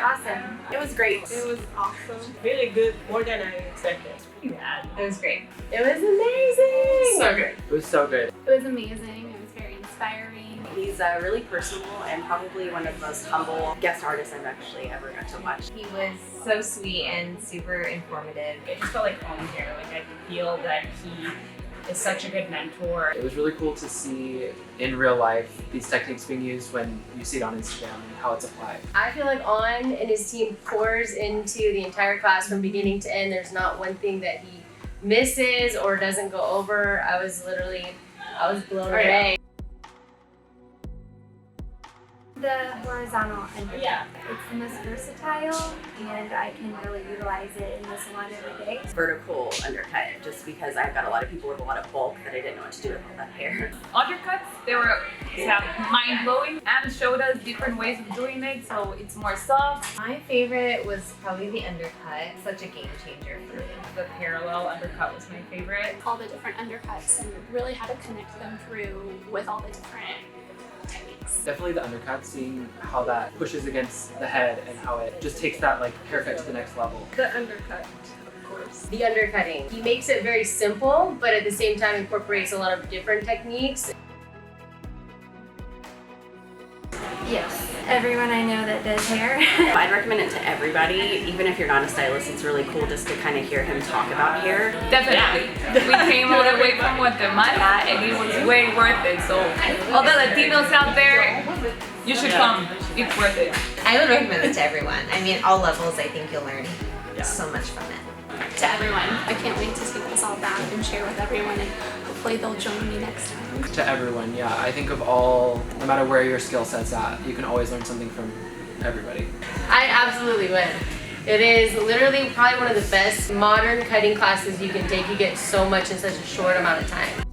awesome. It was great. It was awesome. Really good, more than I expected. Yeah, it was great. It was amazing. So good. It was so good. It was amazing. It was very inspiring. He's really personable and probably one of the most humble guest artists I've actually ever got to watch. He was so sweet and super informative. I just felt like home here. Like I could feel that he is such a good mentor. It was really cool to see in real life these techniques being used when you see it on Instagram and how it's applied. I feel like On and his team pours into the entire class from beginning to end. There's not one thing that he misses or doesn't go over. I was blown away. The horizontal undercut. Yeah. It's the most versatile, and I can really utilize it in the salon every day. Vertical undercut, just because I've got a lot of people with a lot of bulk that I didn't know what to do with all that hair. Undercuts, they were mind-blowing and showed us different ways of doing it, so it's more soft. My favorite was probably the undercut. Such a game changer for me. The parallel undercut was my favorite. All the different undercuts and really how to connect them through with all the different techniques. Definitely the undercut, seeing how that pushes against the head and how it just takes that like haircut to the next level. The undercut, of course. The undercutting. He makes it very simple, but at the same time incorporates a lot of different techniques. Yes, everyone I know that does hair. I'd recommend it to everybody, even if you're not a stylist. It's really cool just to kind of hear him talk about hair. Definitely. We came all the way from Guatemala and it was way worth it. So all the Latinos out there, you should come. It's worth it. I would recommend it to everyone. I mean, all levels, I think you'll learn so much from it. To everyone, I can't wait to take this all back and share with everyone, and hopefully they'll join me next time. To everyone, yeah. I think of all, no matter where your skill set's at, you can always learn something from everybody. I absolutely would. It is literally probably one of the best modern cutting classes you can take. You get so much in such a short amount of time.